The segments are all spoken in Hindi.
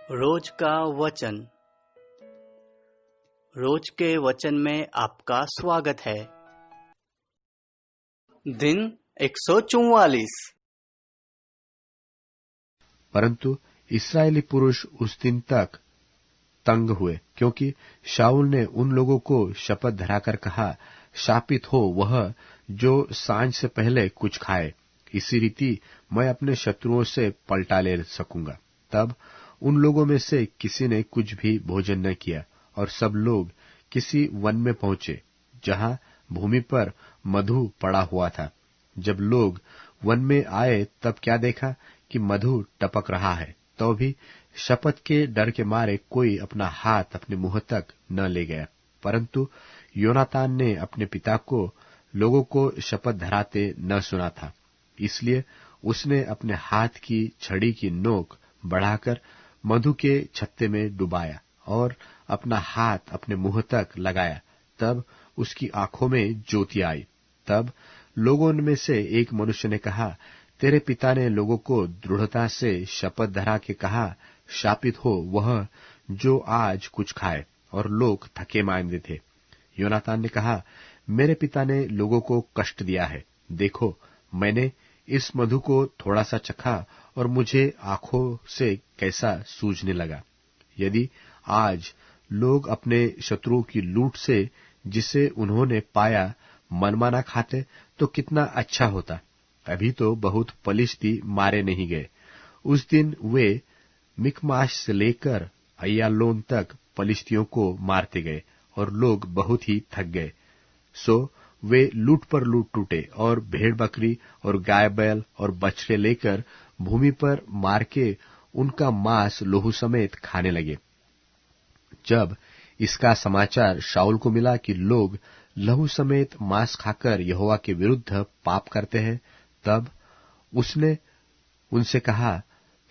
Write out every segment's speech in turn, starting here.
रोज का वचन। रोज के वचन में आपका स्वागत है। दिन 144। परंतु इस्राएली पुरुष उस दिन तक तंग हुए, क्योंकि शाऊल ने उन लोगों को शपथ धराकर कहा, शापित हो वह जो सांझ से पहले कुछ खाए, इसी रीति मैं अपने शत्रुओं से पलटा ले सकूंगा। तब उन लोगों में से किसी ने कुछ भी भोजन न किया, और सब लोग किसी वन में पहुंचे जहां भूमि पर मधु पड़ा हुआ था। जब लोग वन में आए तब क्या देखा कि मधु टपक रहा है, तो भी शपथ के डर के मारे कोई अपना हाथ अपने मुंह तक न ले गया। परंतु योनातान ने अपने पिता को लोगों को शपथ धराते न सुना था, इसलिए उसने अपने हाथ की छड़ी की नोक बढ़ाकर मधु के छत्ते में डुबाया और अपना हाथ अपने मुंह तक लगाया। तब उसकी आंखों में ज्योति आई। तब लोगों में से एक मनुष्य ने कहा, तेरे पिता ने लोगों को दृढ़ता से शपथ धरा के कहा, शापित हो वह जो आज कुछ खाए। और लोग थके मांदे थे। योनातान ने कहा, मेरे पिता ने लोगों को कष्ट दिया है। देखो, मैंने इस मधु को थोड़ा सा चखा और मुझे आंखों से कैसा सूझने लगा। यदि आज लोग अपने शत्रुओं की लूट से जिसे उन्होंने पाया मनमाना खाते तो कितना अच्छा होता। अभी तो बहुत पलिश्ती मारे नहीं गए। उस दिन वे मिकमाश से लेकर अय्यालोन तक पलिश्तियों को मारते गए और लोग बहुत ही थक गए। सो वे लूट पर लूट टूटे और भेड़ बकरी और गाय बैल और बछड़े लेकर भूमि पर मार के उनका मांस लोहू समेत खाने लगे। जब इसका समाचार शाऊल को मिला कि लोग लहू समेत मांस खाकर यहोवा के विरुद्ध पाप करते हैं, तब उसने उनसे कहा,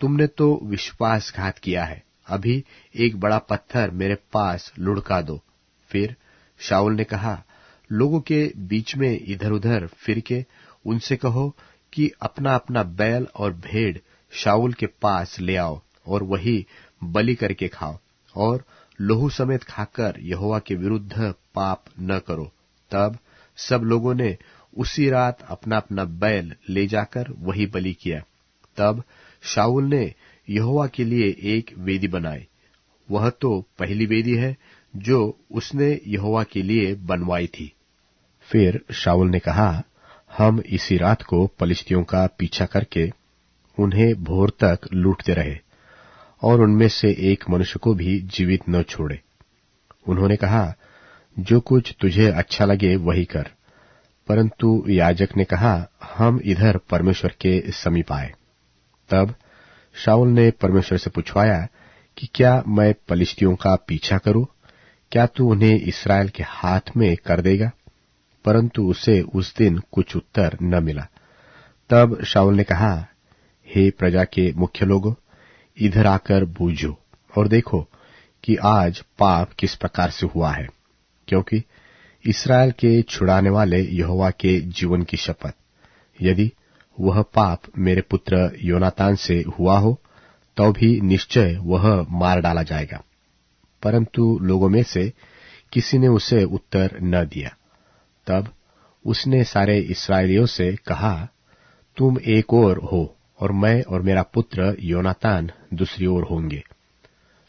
तुमने तो विश्वासघात किया है। अभी एक बड़ा पत्थर मेरे पास लुढ़का दो। फिर शाऊल ने कहा, लोगों के बीच में इधर उधर फिर के उनसे कहो कि अपना अपना बैल और भेड़ शाऊल के पास ले आओ और वही बलि करके खाओ और लोहू समेत खाकर यहोवा के विरुद्ध पाप न करो। तब सब लोगों ने उसी रात अपना अपना बैल ले जाकर वही बलि किया। तब शाऊल ने यहोवा के लिए एक वेदी बनाई। वह तो पहली वेदी है जो उसने यहोवा के लिए बनवाई थी। फिर शाऊल ने कहा, हम इसी रात को पलिश्तियों का पीछा करके उन्हें भोर तक लूटते रहे और उनमें से एक मनुष्य को भी जीवित न छोड़े। उन्होंने कहा, जो कुछ तुझे अच्छा लगे वही कर। परंतु याजक ने कहा, हम इधर परमेश्वर के समीप आए। तब शाऊल ने परमेश्वर से पूछवाया कि क्या मैं पलिश्तियों का पीछा करूं? क्या तू उन्हें इस्राएल के हाथ में कर देगा? परंतु उसे उस दिन कुछ उत्तर न मिला। तब शाऊल ने कहा, हे प्रजा के मुख्य लोगों, इधर आकर बूझो और देखो कि आज पाप किस प्रकार से हुआ है, क्योंकि इस्राएल के छुड़ाने वाले यहोवा के जीवन की शपथ, यदि वह पाप मेरे पुत्र योनातान से हुआ हो तो भी निश्चय वह मार डाला जाएगा। परंतु लोगों में से किसी ने उसे उत्तर न दिया। तब उसने सारे इस्राएलियों से कहा, तुम एक ओर हो और मैं और मेरा पुत्र योनातान दूसरी ओर होंगे।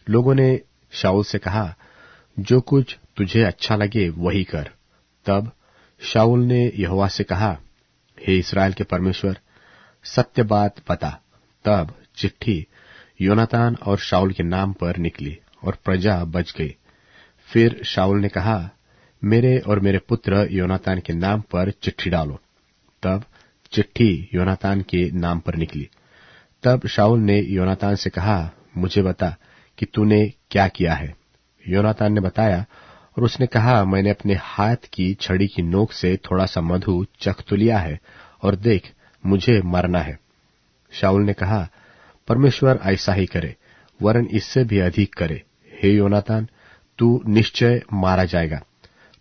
लोगों ने शाऊल से कहा, जो कुछ तुझे अच्छा लगे वही कर। तब शाऊल ने यहोवा से कहा, हे इस्राएल के परमेश्वर, सत्य बात बता। तब चिट्ठी योनातान और शाऊल के नाम पर निकली और प्रजा बच गई। फिर शाऊल ने कहा, मेरे और मेरे पुत्र योनातान के नाम पर चिट्ठी डालो। तब चिट्ठी योनातान के नाम पर निकली। तब शाऊल ने योनातान से कहा, मुझे बता कि तूने क्या किया है। योनातान ने बताया और उसने कहा, मैंने अपने हाथ की छड़ी की नोक से थोड़ा सा मधु चख तो लिया है और देख, मुझे मरना है। शाऊल ने कहा, परमेश्वर ऐसा ही करे, वरन इससे भी अधिक करे। हे योनातान, तू निश्चय मारा जाएगा।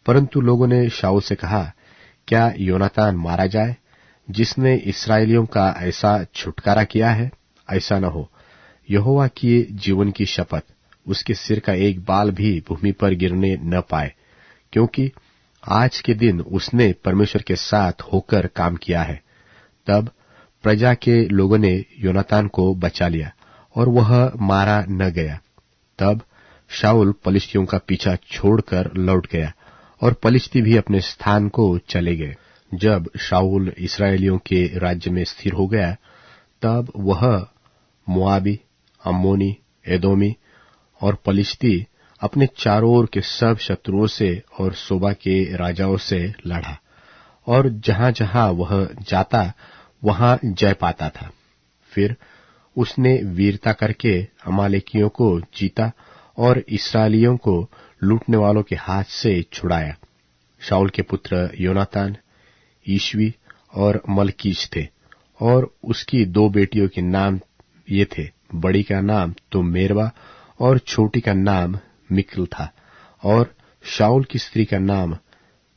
परंतु लोगों ने शाऊल से कहा, क्या योनातान मारा जाए जिसने इस्राएलियों का ऐसा छुटकारा किया है? ऐसा न हो। यहोवा किए जीवन की शपथ, उसके सिर का एक बाल भी भूमि पर गिरने न पाए, क्योंकि आज के दिन उसने परमेश्वर के साथ होकर काम किया है। तब प्रजा के लोगों ने योनातान को बचा लिया और वह मारा न गया। तब शाऊल पलिश्तियों का पीछा छोड़कर लौट गया और पलिश्ती भी अपने स्थान को चले गए। जब शाऊल इस्राएलियों के राज्य में स्थिर हो गया, तब वह मोआबी, अम्मोनी, एदोमी और पलिश्ती अपने चारों ओर के सब शत्रुओं से और सोबा के राजाओं से लड़ा, और जहां जहां वह जाता वहां जय पाता था। फिर उसने वीरता करके अमालेकियों को जीता और इस्राएलियों को लूटने वालों के हाथ से छुड़ाया। शाऊल के पुत्र योनातान, ईशवी और मलकीश थे, और उसकी 2 बेटियों के नाम ये थे। बड़ी का नाम तो मेरवा और छोटी का नाम मिकल था, और शाऊल की स्त्री का नाम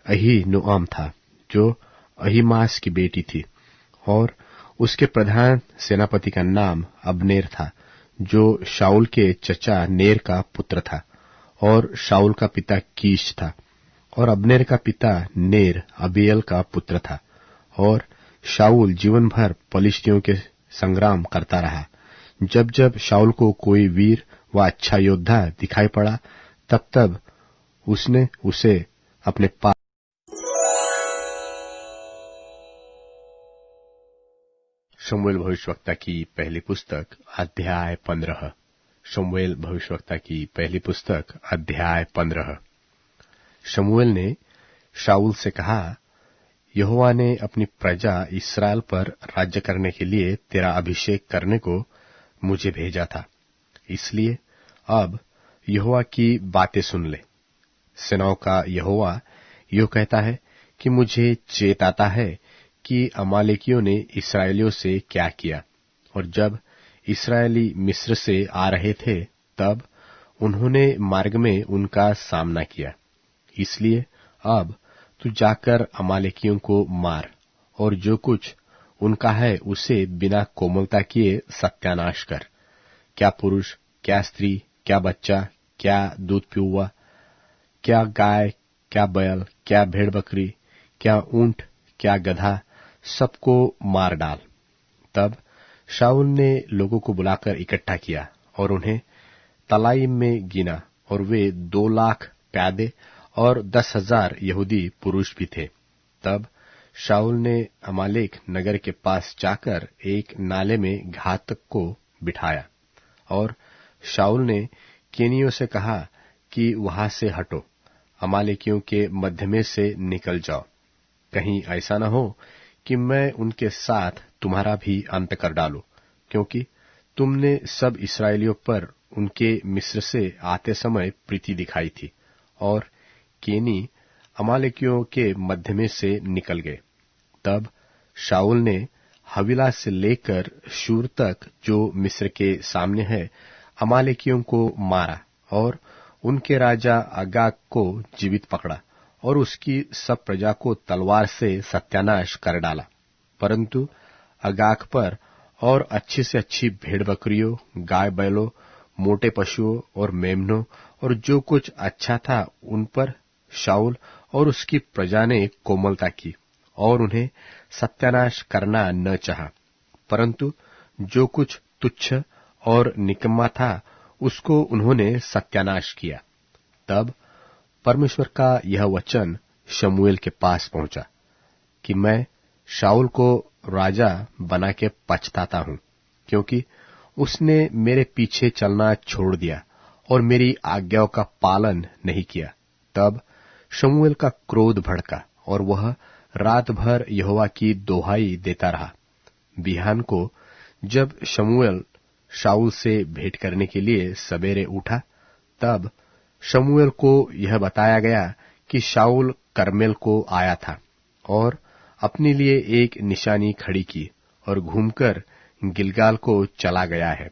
अहीनोअम था, जो अहीमास की बेटी थी, और उसके प्रधान सेनापति का नाम अब्नेर था, जो शाऊल के चचा नेर का पुत्र था, और शाऊल का पिता कीश था, और अब्नेर का पिता नेर अबीएल का पुत्र था। और शाऊल जीवन भर पलिश्तियों के संग्राम करता रहा। जब जब शाऊल को कोई वीर व अच्छा योद्धा दिखाई पड़ा, तब तब उसने उसे अपने पास। शमूएल भविष्यवक्ता की पहली पुस्तक अध्याय 15। शमूएल भविष्यवक्ता की पहली पुस्तक अध्याय 15। शमूएल ने शाऊल से कहा, यहोवा ने अपनी प्रजा इस्राएल पर राज्य करने के लिए तेरा अभिषेक करने को मुझे भेजा था। इसलिए अब यहोवा की बातें सुन ले। सेनाओं का यहोवा यो कहता है कि मुझे चेत आता है कि अमालेकियों ने इस्राएलियों से क्या किया, और जब इस्राएली मिस्र से आ रहे थे, तब उन्होंने मार्ग में उनका सामना किया। इसलिए अब तू जाकर अमालेकियों को मार, और जो कुछ उनका है उसे बिना कोमलता किए सत्यानाश कर। क्या पुरुष, क्या स्त्री, क्या बच्चा, क्या दूध पियुआ, क्या गाय, क्या बैल, क्या भेड़ बकरी, क्या ऊंट, क्या गधा, सबको मार डाल। तब शाऊल ने लोगों को बुलाकर इकट्ठा किया और उन्हें तलाइम में गिना, और वे 2 लाख प्यादे और 10,000 यहूदी पुरुष भी थे। तब शाऊल ने अमालेक नगर के पास जाकर एक नाले में घातक को बिठाया, और शाऊल ने केनियों से कहा कि वहां से हटो, अमालेकियों के मध्य में से निकल जाओ। कहीं ऐसा न हो कि मैं उनके साथ तुम्हारा भी अंत कर डालूं, क्योंकि तुमने सब इस्राएलियों पर उनके मिस्र से आते समय प्रीति दिखाई थी। और केनी अमालेकियों के मध्य में से निकल गए। तब शाऊल ने हविला से लेकर शूर तक, जो मिस्र के सामने है, अमालेकियों को मारा, और उनके राजा अगाग को जीवित पकड़ा, और उसकी सब प्रजा को तलवार से सत्यानाश कर डाला। परंतु अगाग पर और अच्छी से अच्छी भेड़ बकरियों, गाय बैलों, मोटे पशुओं और मेमनों और जो कुछ अच्छा था, उन पर शाऊल और उसकी प्रजा ने कोमलता की और उन्हें सत्यानाश करना न चाहा, परंतु जो कुछ तुच्छ और निकम्मा था, उसको उन्होंने सत्यानाश किया। तब परमेश्वर का यह वचन शमूएल के पास पहुंचा कि मैं शाऊल को राजा बना के पछताता हूं, क्योंकि उसने मेरे पीछे चलना छोड़ दिया और मेरी आज्ञाओं का पालन नहीं किया। तब शमूएल का क्रोध भड़का और वह रात भर यहोवा की दोहाई देता रहा। बिहान को जब शमूएल शाऊल से भेंट करने के लिए सवेरे उठा, तब शमूएल को यह बताया गया कि शाऊल कर्मेल को आया था और अपने लिए एक निशानी खड़ी की और घूमकर गिलगाल को चला गया है।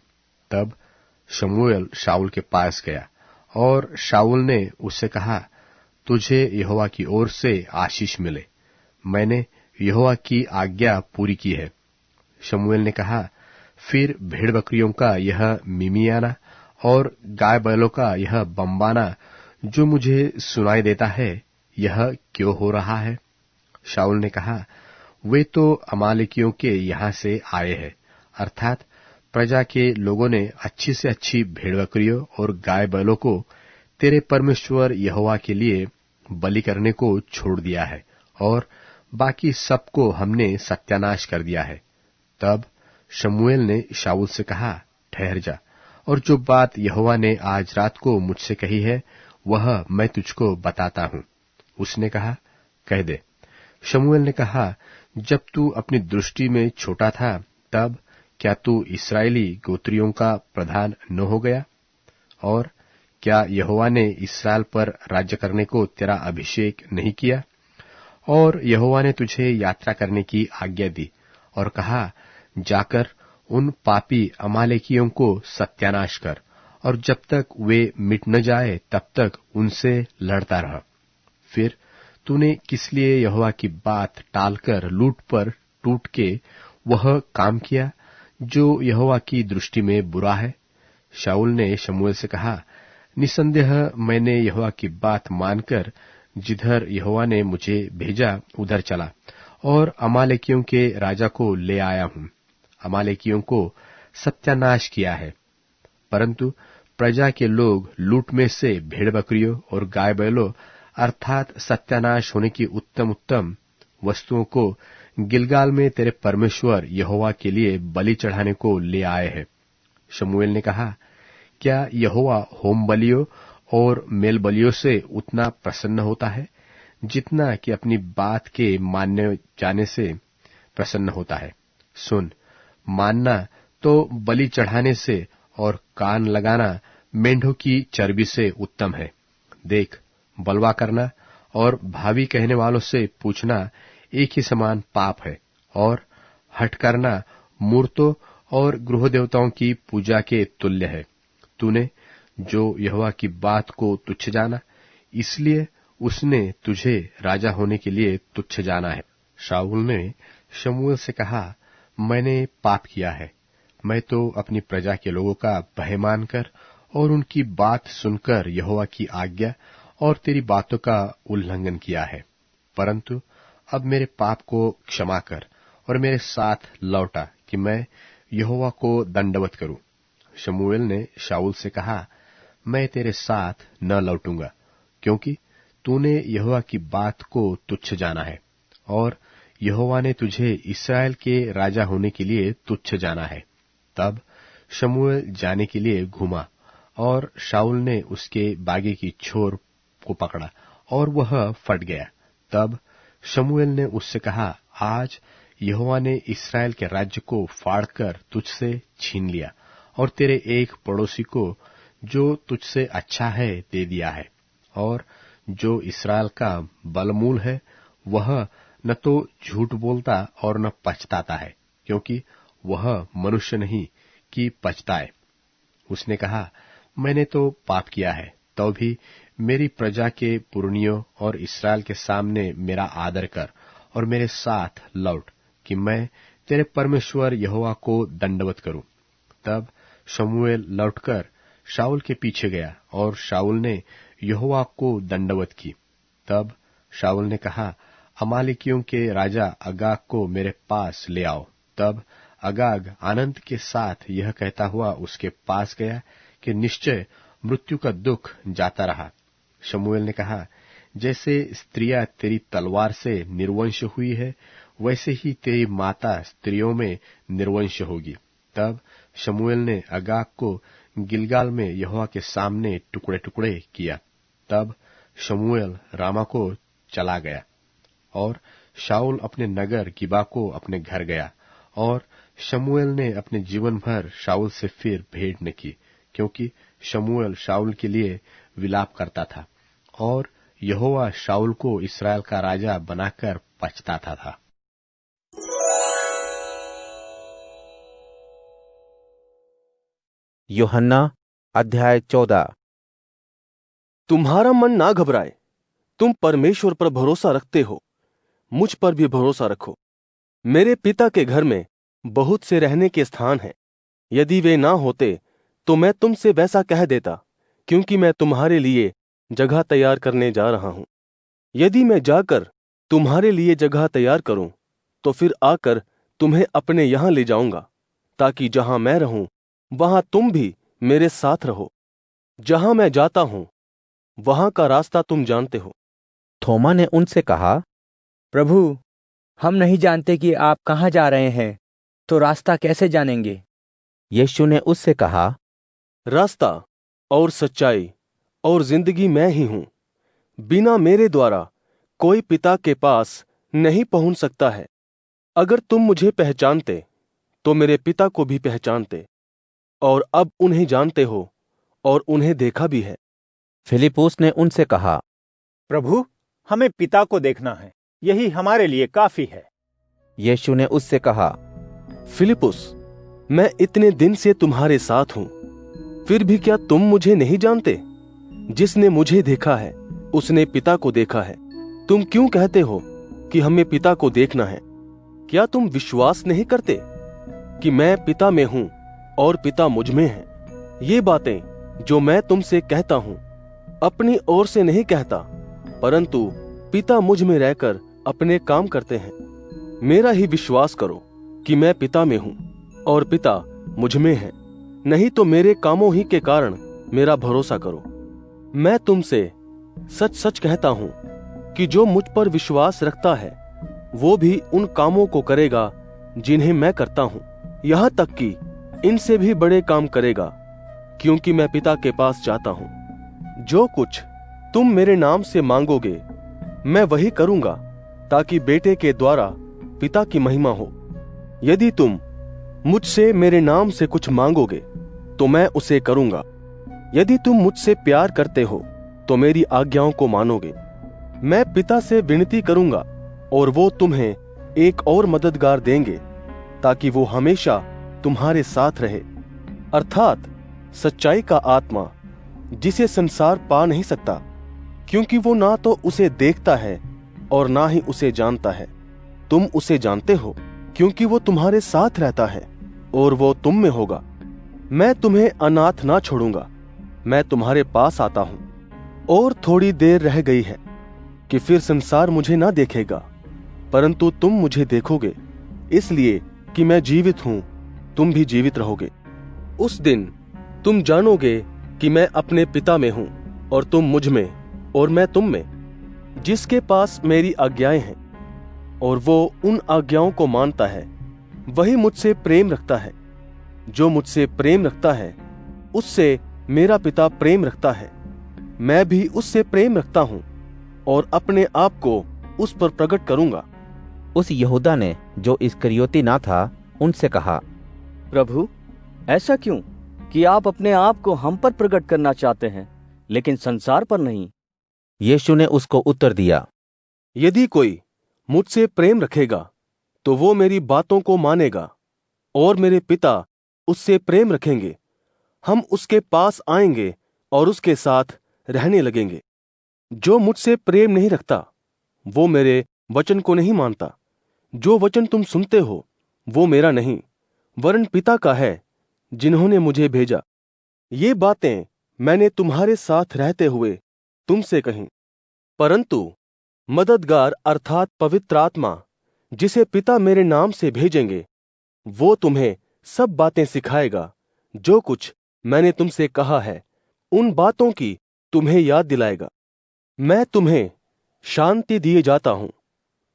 तब शमूएल शाऊल के पास गया और शाऊल ने उससे कहा, तुझे यहोवा की ओर से आशीष मिले, मैंने यहोवा की आज्ञा पूरी की है। शमूएल ने कहा, फिर भेड़ बकरियों का यह मिमियाना और गाय बैलों का यह बम्बाना जो मुझे सुनाई देता है, यह क्यों हो रहा है? शाऊल ने कहा, वे तो अमालेकियों के यहां से आए हैं, अर्थात प्रजा के लोगों ने अच्छी से अच्छी भेड़ बकरियों और गाय बैलों को तेरे परमेश्वर यहोवा के लिए बलि करने को छोड़ दिया है, और बाकी सबको हमने सत्यानाश कर दिया है। तब शमूएल ने शाऊल से कहा, ठहर जा, और जो बात यहोवा ने आज रात को मुझसे कही है वह मैं तुझको बताता हूं। उसने कहा, कह दे। शमूएल ने कहा, जब तू अपनी दृष्टि में छोटा था, तब क्या तू इस्राएली गोत्रियों का प्रधान न हो गया? और क्या यहोवा ने इस्राएल पर राज्य करने को तेरा अभिषेक नहीं किया? और यहोवा ने तुझे यात्रा करने की आज्ञा दी और कहा, जाकर उन पापी अमालेकियों को सत्यानाश कर, और जब तक वे मिट न जाए तब तक उनसे लड़ता रह। फिर तूने किस लिए यहोवा की बात टालकर लूट पर टूट के वह काम किया जो यहोवा की दृष्टि में बुरा है? शाऊल ने शमूएल से कहा, निसंदेह मैंने यहोवा की बात मानकर जिधर यहोवा ने मुझे भेजा उधर चला और अमालेकियों के राजा को ले आया हूं। अमालेकियों को सत्यानाश किया है, परंतु प्रजा के लोग लूट में से भेड़ बकरियों और गाय बैलों अर्थात सत्यानाश होने की उत्तम उत्तम वस्तुओं को गिलगाल में तेरे परमेश्वर यहोवा के लिए बलि चढ़ाने को ले आए हैं। शमूएल ने कहा, क्या यहोवा होम बलियों और मेल बलियों से उतना प्रसन्न होता है जितना कि अपनी बात के मानने जाने से प्रसन्न होता है? सुन, मानना तो बलि चढ़ाने से और कान लगाना मेंढों की चर्बी से उत्तम है। देख, बलवा करना और भावी कहने वालों से पूछना एक ही समान पाप है, और हठ करना मूर्तों और गृह देवताओं की पूजा के तुल्य है। तूने जो यहोवा की बात को तुच्छ जाना, इसलिए उसने तुझे राजा होने के लिए तुच्छ जाना है। शाऊल ने शमूएल से कहा, मैंने पाप किया है। मैं तो अपनी प्रजा के लोगों का भय मानकर और उनकी बात सुनकर यहोवा की आज्ञा और तेरी बातों का उल्लंघन किया है। परंतु अब मेरे पाप को क्षमा कर और मेरे साथ लौटा कि मैं यहोवा को दंडवत करूं। शमूएल ने शाऊल से कहा, मैं तेरे साथ न लौटूंगा, क्योंकि तूने यहोवा की बात को तुच्छ जाना है, और यहोवा ने तुझे इस्राएल के राजा होने के लिए तुच्छ जाना है। तब शमूएल जाने के लिए घूमा, और शाऊल ने उसके बागे की छोर को पकड़ा और वह फट गया। तब शमूएल ने उससे कहा, आज यहोवा ने इस्राएल के राज्य को फाड़कर तुझसे छीन लिया और तेरे एक पड़ोसी को जो तुझसे अच्छा है दे दिया है। और जो इस्राएल का बलमूल है वह न तो झूठ बोलता और न पछताता है, क्योंकि वह मनुष्य नहीं कि पछताए। उसने कहा, मैंने तो पाप किया है, तो भी मेरी प्रजा के पुरनियों और इस्राएल के सामने मेरा आदर कर और मेरे साथ लौट कि मैं तेरे परमेश्वर यहोवा को दंडवत करूं। तब शमूएल लौटकर शाऊल के पीछे गया और शाऊल ने यहोवा को दंडवत की। तब शाऊल ने कहा, अमालेकियों के राजा अगाग को मेरे पास ले आओ। तब अगाग आनंद के साथ यह कहता हुआ उसके पास गया कि निश्चय मृत्यु का दुख जाता रहा। शमूएल ने कहा, जैसे स्त्रियां तेरी तलवार से निर्वंश हुई है, वैसे ही तेरी माता स्त्रियों में निर्वंश होगी। तब शमूएल ने अगाग को गिलगाल में यहोवा के सामने टुकड़े टुकड़े किया। तब शमूएल रामा को चला गया, और शाऊल अपने नगर गिबा को अपने घर गया। और शमूएल ने अपने जीवन भर शाऊल से फिर भेंट न की, क्योंकि शमूएल शाऊल के लिए विलाप करता था, और यहोवा शाऊल को इस्राएल का राजा बनाकर पछताता था। यूहन्ना अध्याय 14। तुम्हारा मन ना घबराए, तुम परमेश्वर पर भरोसा रखते हो, मुझ पर भी भरोसा रखो। मेरे पिता के घर में बहुत से रहने के स्थान हैं। यदि वे ना होते तो मैं तुमसे वैसा कह देता, क्योंकि मैं तुम्हारे लिए जगह तैयार करने जा रहा हूं। यदि मैं जाकर तुम्हारे लिए जगह तैयार करूं, तो फिर आकर तुम्हें अपने यहां ले जाऊंगा, ताकि जहां मैं रहूं वहां तुम भी मेरे साथ रहो। जहां मैं जाता हूं वहां का रास्ता तुम जानते हो। थोमा ने उनसे कहा, प्रभु, हम नहीं जानते कि आप कहाँ जा रहे हैं, तो रास्ता कैसे जानेंगे? यीशु ने उससे कहा, रास्ता और सच्चाई और जिंदगी मैं ही हूं। बिना मेरे द्वारा कोई पिता के पास नहीं पहुंच सकता है। अगर तुम मुझे पहचानते तो मेरे पिता को भी पहचानते, और अब उन्हें जानते हो और उन्हें देखा भी है। फिलिप्पुस ने उनसे कहा, प्रभु, हमें पिता को देखना है, यही हमारे लिए काफी है। यीशु ने उससे कहा, फिलिप्पुस, मैं इतने दिन से तुम्हारे साथ हूं, फिर भी क्या तुम मुझे नहीं जानते? जिसने मुझे देखा है उसने पिता को देखा है। तुम क्यों कहते हो कि हमें पिता को देखना है? क्या तुम विश्वास नहीं करते कि मैं पिता में हूं और पिता मुझ में है? ये बातें जो मैं तुमसे कहता हूं अपनी ओर से नहीं कहता, परंतु पिता मुझ में रहकर अपने काम करते हैं। मेरा ही विश्वास करो कि मैं पिता में हूं और पिता मुझ में है, नहीं तो मेरे कामों ही के कारण मेरा भरोसा करो। मैं तुमसे सच सच कहता हूं कि जो मुझ पर विश्वास रखता है वो भी उन कामों को करेगा जिन्हें मैं करता हूं, यहां तक कि इनसे भी बड़े काम करेगा, क्योंकि मैं पिता के पास जाता हूं। जो कुछ तुम मेरे नाम से मांगोगे मैं वही करूंगा, ताकि बेटे के द्वारा पिता की महिमा हो। यदि तुम मुझसे मेरे नाम से कुछ मांगोगे तो मैं उसे करूंगा। यदि तुम मुझसे प्यार करते हो तो मेरी आज्ञाओं को मानोगे। मैं पिता से विनती करूंगा और वो तुम्हें एक और मददगार देंगे, ताकि वो हमेशा तुम्हारे साथ रहे, अर्थात सच्चाई का आत्मा, जिसे संसार पा नहीं सकता, क्योंकि वो ना तो उसे देखता है और ना ही उसे जानता है। तुम उसे जानते हो क्योंकि वो तुम्हारे साथ रहता है और वो तुम में होगा। मैं तुम्हें अनाथ ना छोड़ूंगा, मैं तुम्हारे पास आता हूं। और थोड़ी देर रह गई है कि फिर संसार मुझे ना देखेगा, परंतु तुम मुझे देखोगे, इसलिए कि मैं जीवित हूं, तुम भी जीवित रहोगे। उस दिन तुम जानोगे कि मैं अपने पिता में हूं और तुम मुझ में और मैं तुम में। जिसके पास मेरी आज्ञाएं हैं और वो उन आज्ञाओं को मानता है, वही मुझसे प्रेम रखता है। जो मुझसे प्रेम रखता है उससे मेरा पिता प्रेम रखता है। मैं भी उससे प्रेम रखता हूं और अपने आप को उस पर प्रकट करूंगा। उस यहूदा ने, जो इस्करियोती ना था, उनसे कहा, प्रभु, ऐसा क्यों कि आप अपने आप को हम पर प्रकट करना चाहते हैं, लेकिन संसार पर नहीं? यीशु ने उसको उत्तर दिया, यदि कोई मुझसे प्रेम रखेगा तो वो मेरी बातों को मानेगा, और मेरे पिता उससे प्रेम रखेंगे। हम उसके पास आएंगे और उसके साथ रहने लगेंगे। जो मुझसे प्रेम नहीं रखता वो मेरे वचन को नहीं मानता। जो वचन तुम सुनते हो वो मेरा नहीं, वरन पिता का है जिन्होंने मुझे भेजा। ये बातें मैंने तुम्हारे साथ रहते हुए तुमसे कहीं। परंतु मददगार अर्थात पवित्र आत्मा, जिसे पिता मेरे नाम से भेजेंगे, वो तुम्हें सब बातें सिखाएगा। जो कुछ मैंने तुमसे कहा है उन बातों की तुम्हें याद दिलाएगा। मैं तुम्हें शांति दिए जाता हूं,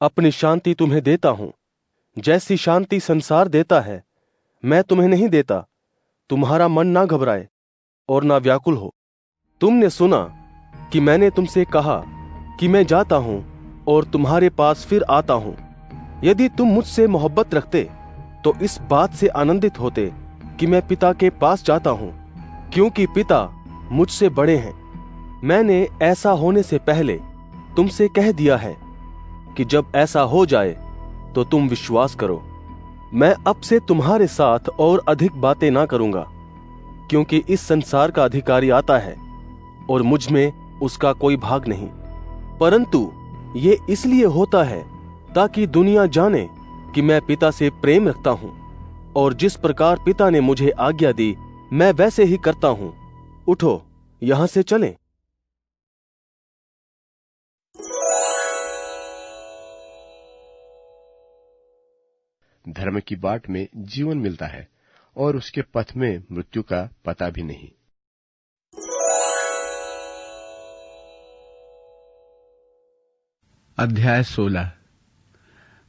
अपनी शांति तुम्हें देता हूं। जैसी शांति संसार देता है मैं तुम्हें नहीं देता। तुम्हारा मन ना घबराए और ना व्याकुल हो। तुमने सुना कि मैंने तुमसे कहा कि मैं जाता हूं और तुम्हारे पास फिर आता हूं। यदि तुम मुझसे मोहब्बत रखते तो इस बात से आनंदित होते कि मैं पिता के पास जाता हूं, क्योंकि पिता मुझसे बड़े हैं। मैंने ऐसा होने से पहले तुमसे कह दिया है कि जब ऐसा हो जाए तो तुम विश्वास करो। मैं अब से तुम्हारे साथ और अधिक बातें ना करूंगा, क्योंकि इस संसार का अधिकारी आता है और मुझ में उसका कोई भाग नहीं, परंतु ये इसलिए होता है ताकि दुनिया जाने कि मैं पिता से प्रेम रखता हूं। और जिस प्रकार पिता ने मुझे आज्ञा दी मैं वैसे ही करता हूं। उठो, यहां से चलें। धर्म की बाट में जीवन मिलता है और उसके पथ में मृत्यु का पता भी नहीं। अध्याय 16।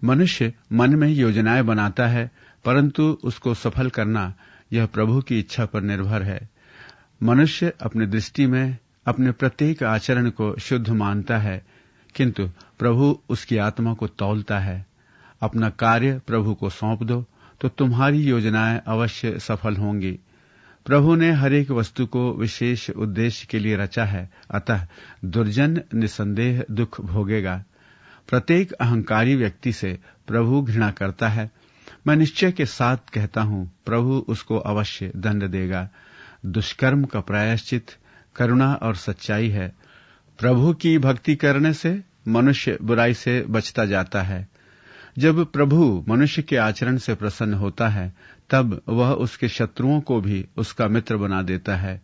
मनुष्य मन में योजनाएं बनाता है, परंतु उसको सफल करना यह प्रभु की इच्छा पर निर्भर है। मनुष्य अपनी दृष्टि में अपने प्रत्येक आचरण को शुद्ध मानता है, किंतु प्रभु उसकी आत्मा को तौलता है। अपना कार्य प्रभु को सौंप दो तो तुम्हारी योजनाएं अवश्य सफल होंगी। प्रभु ने हर एक वस्तु को विशेष उद्देश्य के लिए रचा है, अतः दुर्जन निसंदेह दुख भोगेगा। प्रत्येक अहंकारी व्यक्ति से प्रभु घृणा करता है। मैं निश्चय के साथ कहता हूं, प्रभु उसको अवश्य दंड देगा। दुष्कर्म का प्रायश्चित करुणा और सच्चाई है। प्रभु की भक्ति करने से मनुष्य बुराई से बचता जाता है। जब प्रभु मनुष्य के आचरण से प्रसन्न होता है, तब वह उसके शत्रुओं को भी उसका मित्र बना देता है।